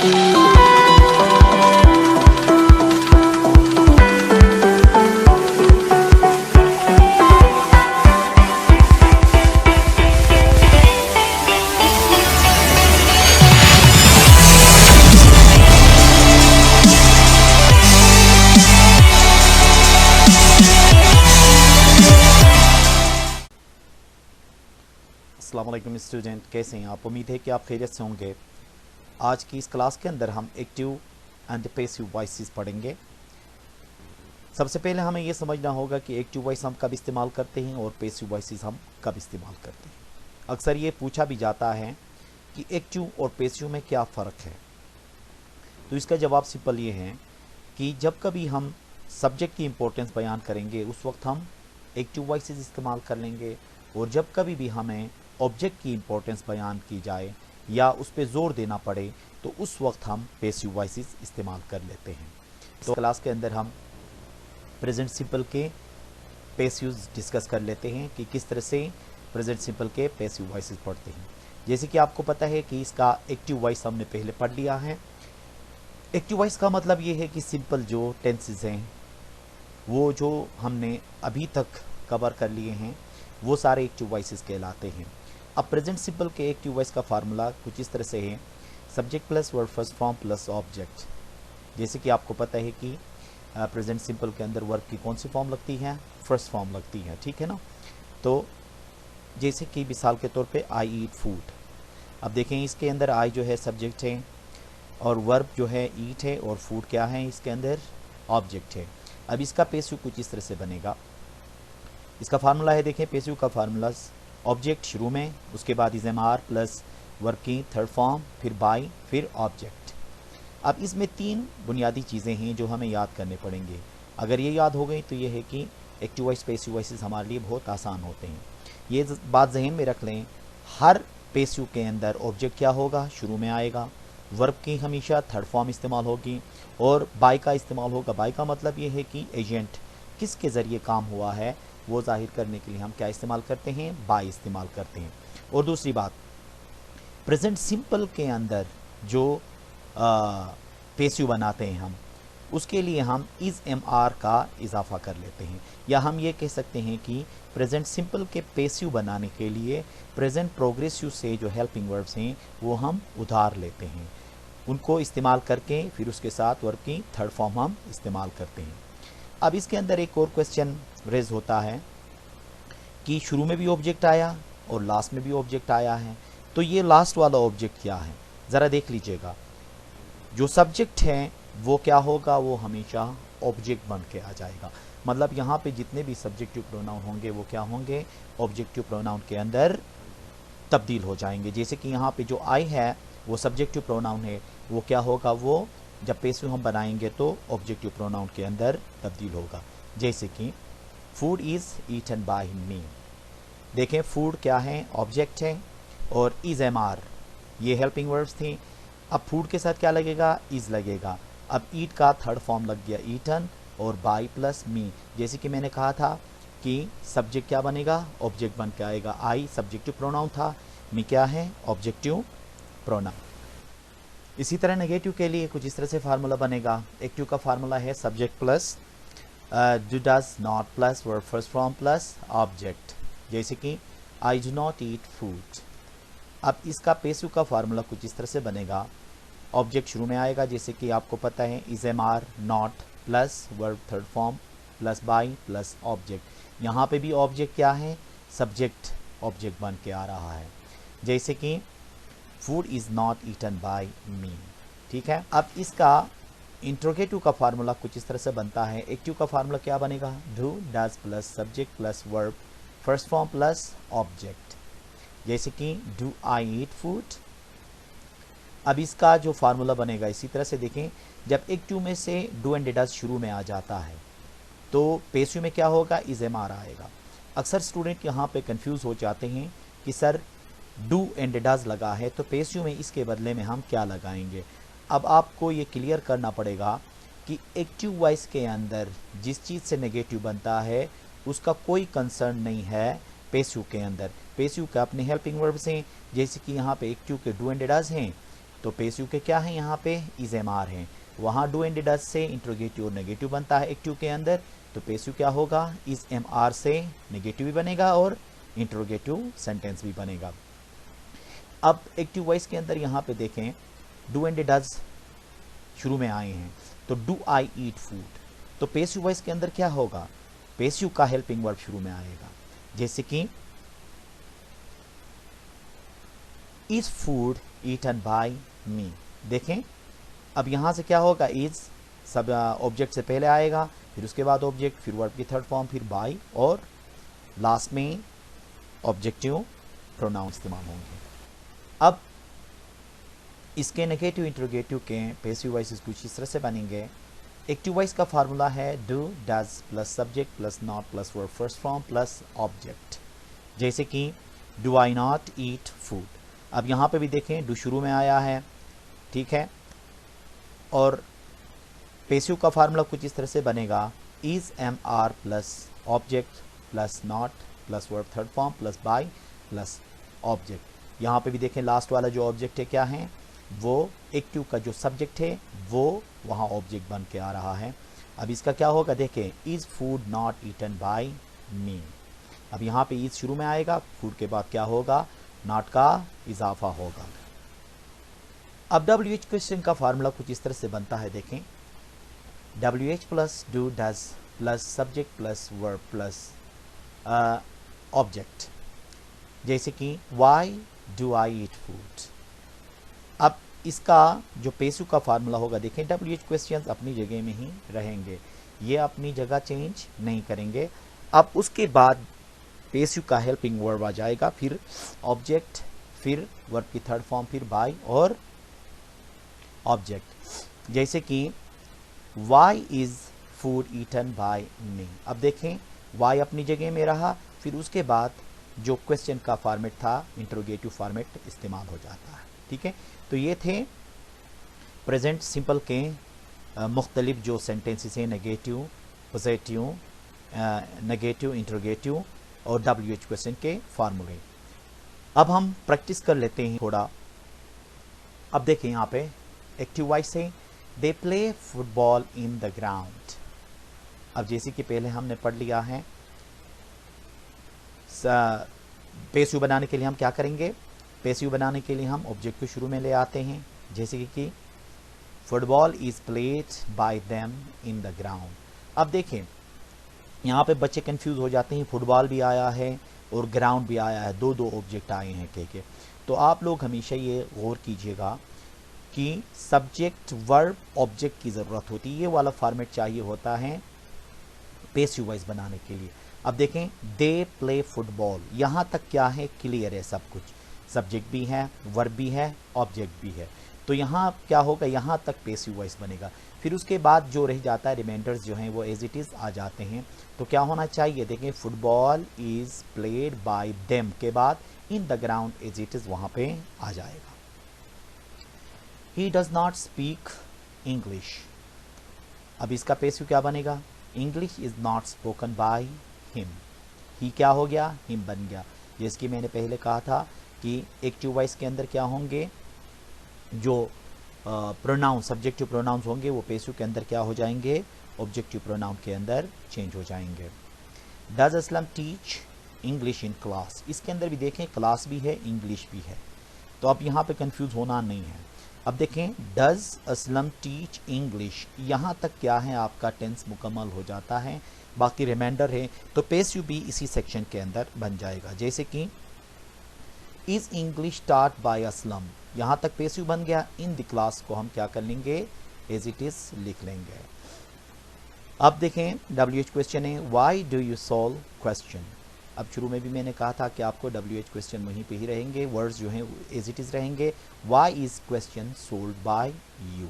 अस्सलाम वालेकुम स्टूडेंट, कैसे हैं आप? उम्मीद है कि आप खैरियत से होंगे। आज की इस क्लास के अंदर हम एक्टिव एंड पैसिव वॉइसेस पढ़ेंगे। सबसे पहले हमें यह समझना होगा कि एक्टिव वॉइस हम कब इस्तेमाल करते हैं और पैसिव वॉइसेस हम कब इस्तेमाल करते हैं। अक्सर ये पूछा भी जाता है कि एक्टिव और पैसिव में क्या फ़र्क है। तो इसका जवाब सिंपल ये है कि जब कभी हम सब्जेक्ट की इम्पोर्टेंस बयान करेंगे उस वक्त हम एक्टिव वॉइसेस इस्तेमाल कर लेंगे, और जब कभी भी हमें ऑब्जेक्ट की इम्पोर्टेंस बयान की जाए या उस पर ज़ोर देना पड़े तो उस वक्त हम पैसिव वॉइसेस इस्तेमाल कर लेते हैं। तो क्लास के अंदर हम प्रेजेंट सिंपल के पैसिव डिस्कस कर लेते हैं कि किस तरह से प्रेजेंट सिंपल के पैसिव वॉइसेस पढ़ते हैं। जैसे कि आपको पता है कि इसका एक्टिव वॉइस हमने पहले पढ़ लिया है। एक्टिव वॉइस का मतलब ये है कि सिंपल जो टेंसेस हैं वो जो हमने अभी तक कवर कर लिए हैं वो सारे एक्टिव वॉइसेस कहलाते हैं। अब प्रेजेंट सिंपल के एक्टिव वॉइस का फार्मूला कुछ इस तरह से है, subject plus verb first form plus object. जैसे कि आपको पता है कि प्रेजेंट सिंपल के अंदर वर्ब की कौन सी फॉर्म लगती है? फर्स्ट फॉर्म लगती है, ठीक है ना। तो जैसे कि मिसाल के तौर पे आई ईट फूड। अब देखें इसके अंदर आई जो है सब्जेक्ट है और वर्ब जो है ईट है और फूड क्या है? इसके अंदर ऑब्जेक्ट है। अब इसका पैसिव कुछ इस तरह से बनेगा। इसका फार्मूला है, देखें पैसिव का फार्मूला, ऑब्जेक्ट शुरू में, उसके बाद is am are plus verb की थर्ड फॉर्म, फिर बाई, फिर ऑब्जेक्ट। अब इसमें तीन बुनियादी चीज़ें हैं जो हमें याद करने पड़ेंगे। अगर ये याद हो गई तो ये है कि एक्टिव वॉइस पैसिव वॉइसेस हमारे लिए बहुत आसान होते हैं। ये बात जहन में रख लें, हर पैसिव के अंदर ऑब्जेक्ट क्या होगा? शुरू में आएगा। वर्ब की हमेशा थर्ड फॉर्म इस्तेमाल होगी और बाई का इस्तेमाल होगा। बाई का मतलब ये है कि एजेंट किसके ज़रिए काम हुआ है वो जाहिर करने के लिए हम क्या इस्तेमाल करते हैं? बाय इस्तेमाल करते हैं। और दूसरी बात, प्रेजेंट सिंपल के अंदर जो पैसिव बनाते हैं हम, उसके लिए हम इज एम आर का इजाफा कर लेते हैं, या हम ये कह सकते हैं कि प्रेजेंट सिंपल के पैसिव बनाने के लिए प्रेजेंट प्रोग्रेसिव से जो हेल्पिंग वर्ब्स हैं वो हम उधार लेते हैं, उनको इस्तेमाल करके फिर उसके साथ वर्ब की थर्ड फॉर्म हम इस्तेमाल करते हैं। अब इसके अंदर एक और क्वेश्चन रेज होता है कि शुरू में भी ऑब्जेक्ट आया और लास्ट में भी ऑब्जेक्ट आया है, तो ये लास्ट वाला ऑब्जेक्ट क्या है? ज़रा देख लीजिएगा। जो सब्जेक्ट है वो क्या होगा? वो हमेशा ऑब्जेक्ट बन के आ जाएगा। मतलब यहाँ पे जितने भी सब्जेक्टिव प्रोनाउन होंगे वो क्या होंगे? ऑब्जेक्टिव प्रोनाउन के अंदर तब्दील हो जाएंगे। जैसे कि यहाँ पे जो आई है वो सब्जेक्टिव प्रोनाउन है, वो क्या होगा? वो जब पैसिव हम बनाएंगे तो ऑब्जेक्टिव प्रोनाउन के अंदर तब्दील होगा। जैसे कि फूड इज़ ईटन बाय मी। देखें फूड क्या है? ऑब्जेक्ट है, और इज एम आर ये हेल्पिंग वर्ब्स थी। अब फूड के साथ क्या लगेगा? इज लगेगा। अब ईट का थर्ड फॉर्म लग गया ईटन, और बाय प्लस मी। जैसे कि मैंने कहा था कि सब्जेक्ट क्या बनेगा? ऑब्जेक्ट बन के आएगा। आई सब्जेक्टिव प्रोनाउन था, मी क्या है? Objective pronoun. इसी तरह नेगेटिव के लिए कुछ इस तरह से फार्मूला बनेगा। एक्टिव का फार्मूला है subject plus do does not plus verb first form plus object. जैसे कि I do not eat food. अब इसका पैसिव का फार्मूला कुछ इस तरह से बनेगा। ऑब्जेक्ट शुरू में आएगा, जैसे कि आपको पता है is am are not plus verb third form plus by plus object. यहाँ पे भी ऑब्जेक्ट क्या है? सब्जेक्ट ऑब्जेक्ट बन के आ रहा है। जैसे कि food is not eaten by me, ठीक है। अब इसका इंट्रोगेटिव का फार्मूला कुछ इस तरह से बनता है। एक्टिव का फार्मूला क्या बनेगा? Do does plus subject plus verb first form plus object. जैसे कि डू आई ईट फूड। अब इसका जो फार्मूला बनेगा इसी तरह से देखें, जब एक्टिव में से डू एंड डज शुरू में आ जाता है तो पैसिव में क्या होगा? इज एम आर आएगा। अक्सर स्टूडेंट यहाँ पे कंफ्यूज हो जाते हैं कि सर डू एंड डज लगा है तो पैसिव में इसके बदले में हम क्या लगाएंगे। अब आपको ये क्लियर करना पड़ेगा कि एक्टिव वॉइस के अंदर जिस चीज़ से नेगेटिव बनता है उसका कोई कंसर्न नहीं है पैसिव के अंदर। पैसिव के अपने हेल्पिंग वर्ब्स हैं, जैसे कि यहाँ पे एक्टिव के डू एंड डज हैं, तो पेसिव के क्या है यहाँ पे इज एम आर है। वहाँ डू एंड डज से इंट्रोगेटिव और नेगेटिव बनता है एक्टिव के अंदर, तो पेसिव क्या होगा इज एम आर से नेगेटिव भी बनेगा और इंट्रोगेटिव सेंटेंस भी बनेगा। अब एक्टिव वॉइस के अंदर यहाँ पे देखें डू एंड डज शुरू में आए हैं, तो डू आई ईट फूड, तो पेसिव वॉइस के अंदर क्या होगा पेसिव का हेल्पिंग वर्ब शुरू में आएगा, जैसे कि इज फूड ईटन बाय मी। देखें अब यहां से क्या होगा इज सब ऑब्जेक्ट से पहले आएगा, फिर उसके बाद ऑब्जेक्ट, फिर वर्ब की थर्ड फॉर्म, फिर बाय और लास्ट में ऑब्जेक्टिव प्रोनाउन इस्तेमाल होंगे। अब इसके नेगेटिव इंट्रोगेटिव के पेसिव वॉइसेस कुछ इस तरह से बनेंगे। एक्टिव वॉइस का फार्मूला है do does plus subject plus not plus verb first form plus object, जैसे कि do I not eat food. अब यहाँ पे भी देखें डू शुरू में आया है, ठीक है, और पेसिव का फार्मूला कुछ इस तरह से बनेगा is am are plus object plus not plus verb third form plus by plus object. यहाँ पे भी देखें लास्ट वाला जो ऑब्जेक्ट है क्या है वो एक्टिव का जो सब्जेक्ट है वो वहाँ ऑब्जेक्ट बन के आ रहा है। अब इसका क्या होगा देखें is food not eaten by me. अब यहाँ पे इज शुरू में आएगा, फूड के बाद क्या होगा नॉट का इजाफा होगा। अब WH क्वेश्चन का फार्मूला कुछ इस तरह से बनता है, देखें WH plus do does plus subject plus verb plus object, जैसे कि why do I eat food. अब इसका जो पेसिव का फार्मूला होगा देखें WH क्वेश्चंस अपनी जगह में ही रहेंगे, ये अपनी जगह चेंज नहीं करेंगे। अब उसके बाद पेसिव का हेल्पिंग वर्ब आ जाएगा, फिर ऑब्जेक्ट, फिर वर्ब की थर्ड फॉर्म, फिर बाय और ऑब्जेक्ट, जैसे कि why is food eaten by me. अब देखें वाई अपनी जगह में रहा, फिर उसके बाद जो क्वेश्चन का फॉर्मेट था इंट्रोगेटिव फॉर्मेट इस्तेमाल हो जाता है, ठीक है। तो ये थे प्रेजेंट सिंपल के मुख्तलिफ जो सेंटेंसेस हैं नेगेटिव, पॉजिटिव, नेगेटिव, इंट्रोगेटिव और WH क्वेश्चन के फार्मूले। अब हम प्रैक्टिस कर लेते हैं थोड़ा। अब देखें यहाँ पे एक्टिव वॉइस से they play football in the ground. अब जैसे कि पहले हमने पढ़ लिया है पेसिव बनाने के लिए हम क्या करेंगे, पेसिव बनाने के लिए हम ऑब्जेक्ट को शुरू में ले आते हैं, जैसे कि football is played by them in the ground. अब देखें यहाँ पे बच्चे कंफ्यूज हो जाते हैं, फुटबॉल भी आया है और ग्राउंड भी आया है, दो दो ऑब्जेक्ट आए हैं के। तो आप लोग हमेशा ये गौर कीजिएगा कि सब्जेक्ट वर्ब ऑब्जेक्ट की ज़रूरत होती है, ये वाला फॉर्मेट चाहिए होता है पेसिव वॉइस बनाने के लिए। अब देखें दे प्ले फुटबॉल, यहाँ तक क्या है क्लियर है सब कुछ, सब्जेक्ट भी है, वर्ब भी है, ऑब्जेक्ट भी है। तो यहाँ क्या होगा, यहाँ तक पेसिव वॉइस बनेगा। फिर उसके बाद जो रह जाता है रिमाइंडर्स जो हैं वो एज इट इज़ आ जाते हैं। तो क्या होना चाहिए देखें football is played by them के बाद in the ground as it is वहाँ पे आ जाएगा। He does not speak English. अब इसका पेसिव क्या बनेगा, English is not spoken by him. He क्या हो गया, हिम बन गया। जैसे कि मैंने पहले कहा था कि एक्टिव वॉइस के अंदर क्या होंगे, जो प्रोनाउन सब्जेक्टिव प्रोनाउंस होंगे वो पेसिव के अंदर क्या हो जाएंगे, ऑब्जेक्टिव प्रोनाउन के अंदर चेंज हो जाएंगे। Does Aslam teach English in class, इसके अंदर भी देखें क्लास भी है, इंग्लिश भी है, तो अब यहाँ पे कंफ्यूज होना नहीं है। अब देखें डज असलम टीच इंग्लिश, यहाँ तक क्या है आपका टेंस मुकम्मल हो जाता है, बाकी रिमाइंडर है तो पेसिव भी इसी सेक्शन के अंदर बन जाएगा। जैसे कि इज इंग्लिश टाट बाय असलम, यहाँ तक पेसिव बन गया। इन द क्लास को हम क्या कर लेंगे, एज इट इज लिख लेंगे। अब देखें WH क्वेश्चन है why do you solve question. अब शुरू में भी मैंने कहा था कि आपको WH क्वेश्चन वहीं पे ही रहेंगे, वर्ड्स जो हैं एज इट इज रहेंगे। Why is question solve by you.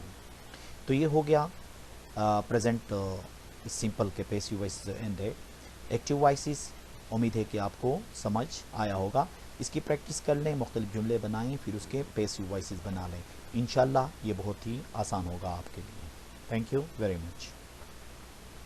तो ये हो गया प्रेजेंट सिंपल के passive voice and active voices. उम्मीद है कि आपको समझ आया होगा। इसकी प्रैक्टिस कर लें, मुख्तलिफ जुमले बनाएं, फिर उसके पेसिव वॉइसेस बना लें। इंशाल्लाह ये बहुत ही आसान होगा आपके लिए। Thank you very much.